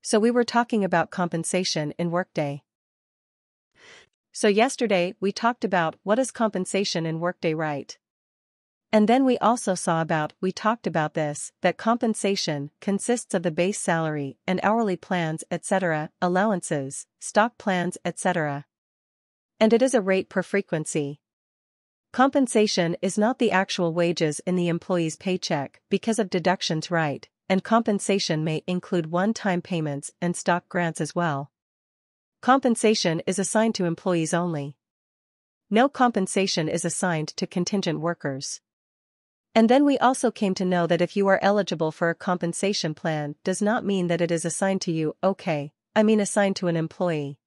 So we were talking about compensation in Workday. So yesterday we talked about what is compensation in Workday, right? And then we also talked about this, that compensation consists of the base salary and hourly plans, etc., allowances, stock plans, etc. And it is a rate per frequency. Compensation is not the actual wages in the employee's paycheck because of deductions, right? And compensation may include one-time payments and stock grants as well. Compensation is assigned to employees only. No compensation is assigned to contingent workers. And then we also came to know that if you are eligible for a compensation plan does not mean that it is assigned to you, assigned to an employee.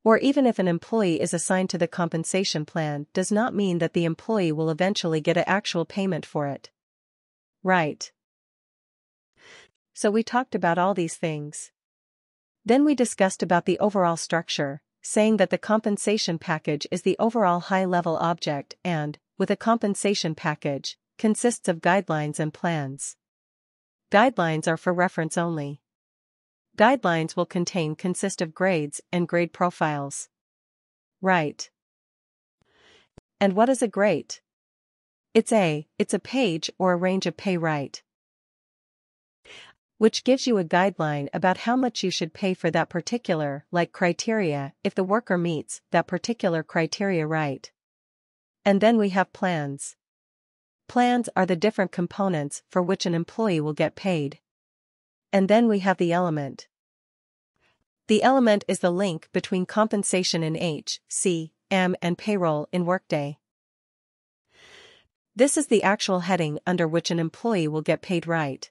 Or even if an employee is assigned to the compensation plan does not mean that the employee will eventually get an actual payment for it. Right. So we talked about all these things. Then we discussed about the overall structure, saying that the compensation package is the overall high-level object and, with a compensation package, consists of guidelines and plans. Guidelines are for reference only. Guidelines will consist of grades and grade profiles. Right. And what is a grade? It's a page or a range of pay, right? Which gives you a guideline about how much you should pay for that particular, criteria, if the worker meets that particular criteria, right? And then we have plans. Plans are the different components for which an employee will get paid. And then we have the element. The element is the link between compensation in HCM and payroll in Workday. This is the actual heading under which an employee will get paid, right?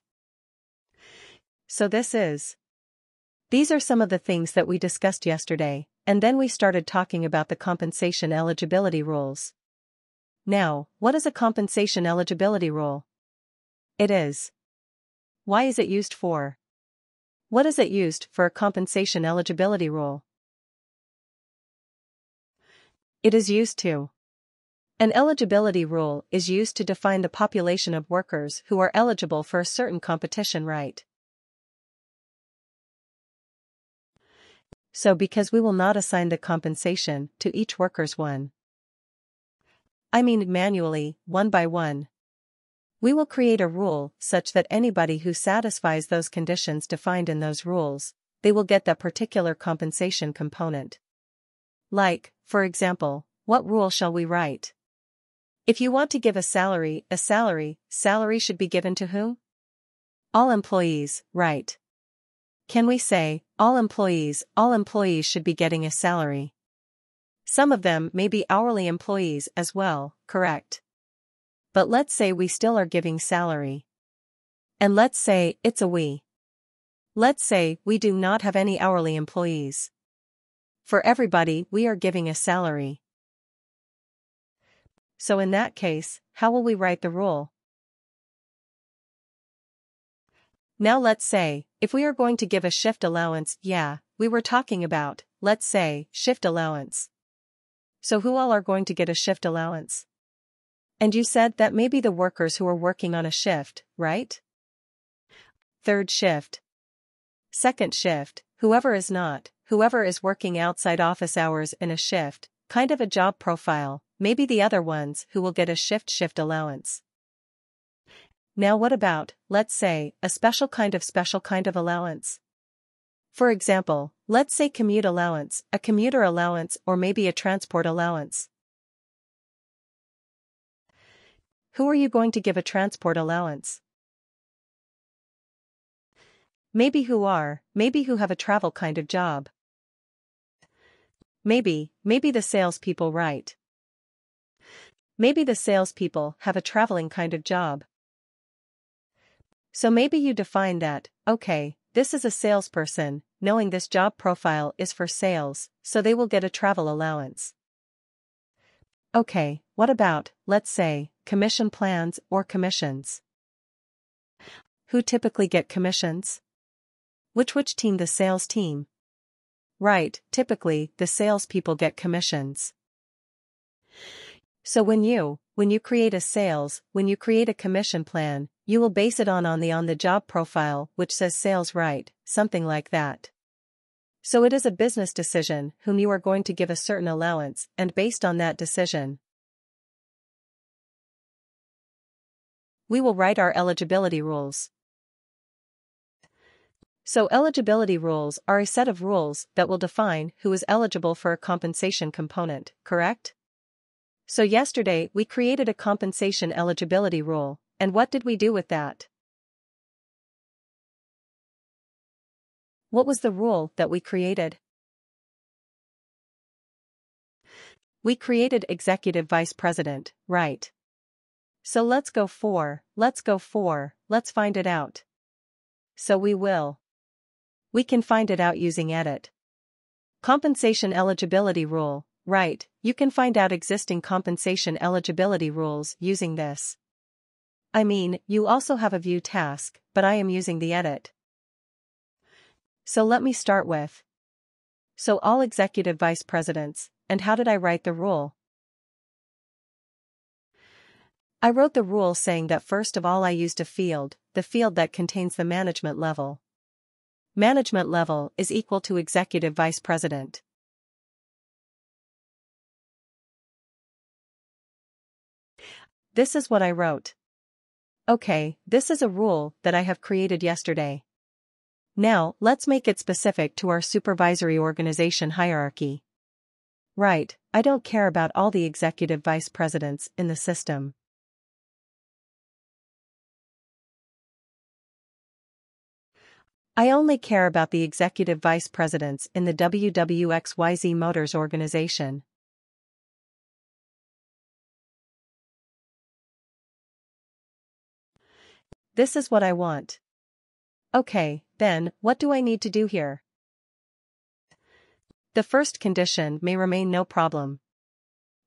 So these are some of the things that we discussed yesterday, and then we started talking about the compensation eligibility rules. Now, what is a compensation eligibility rule? It is. Why is it used for? What is it used for, a compensation eligibility rule? It is used to. An eligibility rule is used to define the population of workers who are eligible for a certain competition, right? So because we will not assign the compensation to each worker's manually, one by one. We will create a rule such that anybody who satisfies those conditions defined in those rules, they will get that particular compensation component. For example, what rule shall we write? If you want to give a salary should be given to whom? All employees, right? Can we say, all employees should be getting a salary? Some of them may be hourly employees as well, correct? But let's say we still are giving salary. And let's say it's a we. Let's say we do not have any hourly employees. For everybody we are giving a salary. So in that case, how will we write the rule? Now let's say, if we are going to give a shift allowance, we were talking about, let's say, shift allowance. So who all are going to get a shift allowance? And you said that maybe the workers who are working on a shift, right? Third shift. Second shift, whoever is working outside office hours in a shift, kind of a job profile, maybe the other ones who will get a shift allowance. Now what about, let's say, a special kind of allowance? For example, let's say commute allowance, a commuter allowance, or maybe a transport allowance. Who are you going to give a transport allowance? Maybe who have a travel kind of job. Maybe the salespeople, right? Maybe the salespeople have a traveling kind of job. So maybe you define that, this is a salesperson, knowing this job profile is for sales, so they will get a travel allowance. What about, let's say, commission plans or commissions? Who typically get commissions? Which team? The sales team. Right, typically, the salespeople get commissions. So when you create a commission plan, You will base it on the on-the-job profile which says sales right, something like that. So it is a business decision whom you are going to give a certain allowance, and based on that decision, we will write our eligibility rules. So eligibility rules are a set of rules that will define who is eligible for a compensation component, correct? So yesterday we created a compensation eligibility rule, and what did we do with that? What was the rule that we created? We created executive vice president, right? So let's find it out. So we can find it out using edit. Compensation eligibility rule, right? You can find out existing compensation eligibility rules using this. I mean, you also have a view task, but I am using the edit. So let me start with. So all executive vice presidents, and how did I write the rule? I wrote the rule saying that first of all I used a field, the field that contains the management level. Management level is equal to executive vice president. This is what I wrote. Okay, this is a rule that I have created yesterday. Now, let's make it specific to our supervisory organization hierarchy. Right, I don't care about all the executive vice presidents in the system. I only care about the executive vice presidents in the WWXYZ Motors organization. This is what I want. Okay, then, what do I need to do here? The first condition may remain no problem.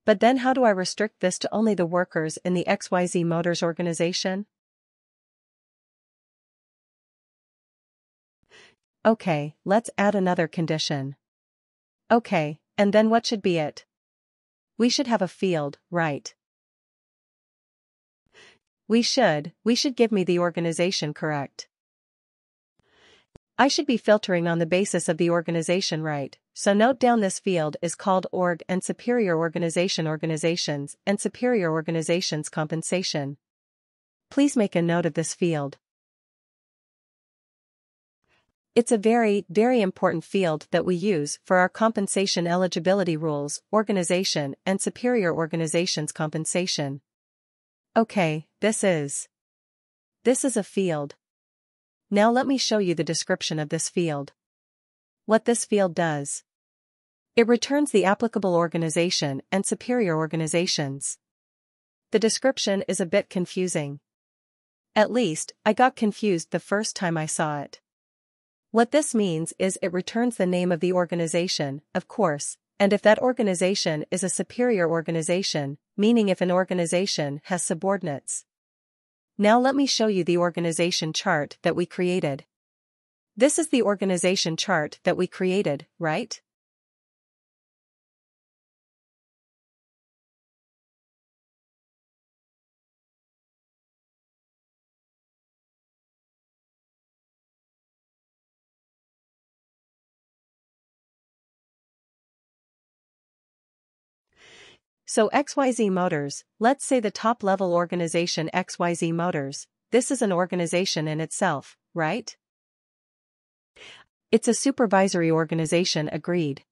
But then how do I restrict this to only the workers in the XYZ Motors organization? Okay, let's add another condition. Okay, and then what should be it? We should have a field, right? We should give me the organization, correct? I should be filtering on the basis of the organization, right? So note down this field is called org and superior organization organizations and superior organizations compensation. Please make a note of this field. It's a very, very important field that we use for our compensation eligibility rules, organization and superior organizations compensation. Okay, this is a field. Now let me show you the description of this field. What this field does. It returns the applicable organization and superior organizations. The description is a bit confusing. At least, I got confused the first time I saw it. What this means is it returns the name of the organization, of course, and if that organization is a superior organization, meaning if an organization has subordinates. Now let me show you the organization chart that we created. This is the organization chart that we created, right? So XYZ Motors, let's say the top-level organization XYZ Motors, this is an organization in itself, right? It's a supervisory organization, agreed.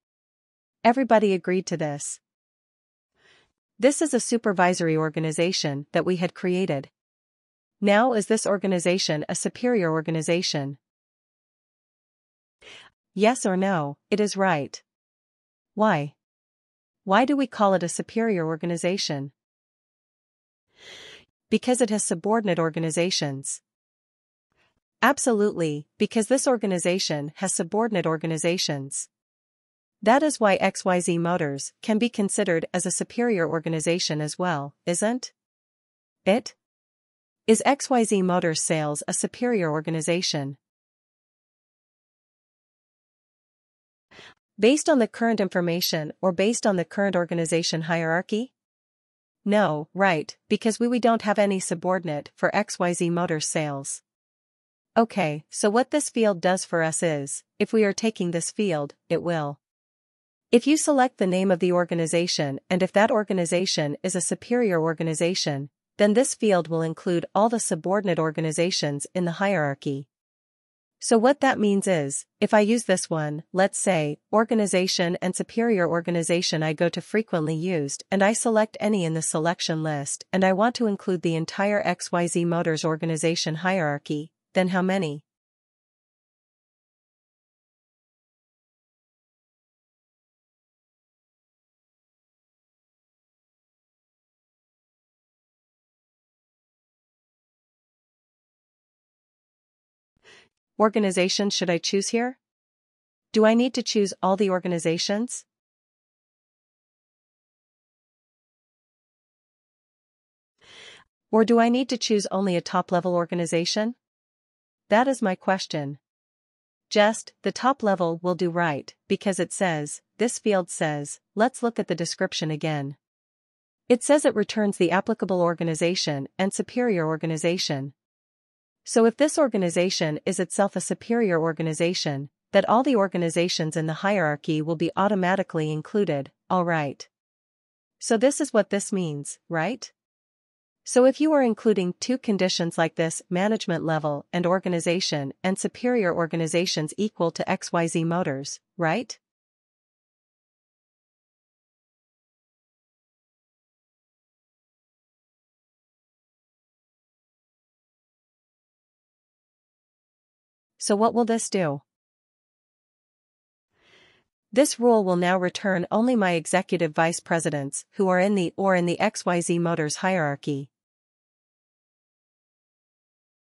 Everybody agreed to this. This is a supervisory organization that we had created. Now is this organization a superior organization? Yes or no, it is right. Why? Why do we call it a superior organization? Because it has subordinate organizations. Absolutely, because this organization has subordinate organizations. That is why XYZ Motors can be considered as a superior organization as well, isn't it? Is XYZ Motors Sales a superior organization? Based on the current information or based on the current organization hierarchy? No, right, because we don't have any subordinate for XYZ Motors sales. Okay, so what this field does for us is, if we are taking this field, it will. If you select the name of the organization and if that organization is a superior organization, then this field will include all the subordinate organizations in the hierarchy. So what that means is, if I use this one, let's say, organization and superior organization, I go to frequently used and I select any in the selection list and I want to include the entire XYZ Motors organization hierarchy, then how many? Organizations should I choose here? Do I need to choose all the organizations? Or do I need to choose only a top-level organization? That is my question. Just, the top level will do right, because it says, this field says, let's look at the description again. It says it returns the applicable organization and superior organization. So if this organization is itself a superior organization, that all the organizations in the hierarchy will be automatically included, alright. So this is what this means, right? So if you are including two conditions like this, management level and organization and superior organizations equal to XYZ Motors, right? So what will this do? This rule will now return only my executive vice presidents who are in the XYZ Motors hierarchy.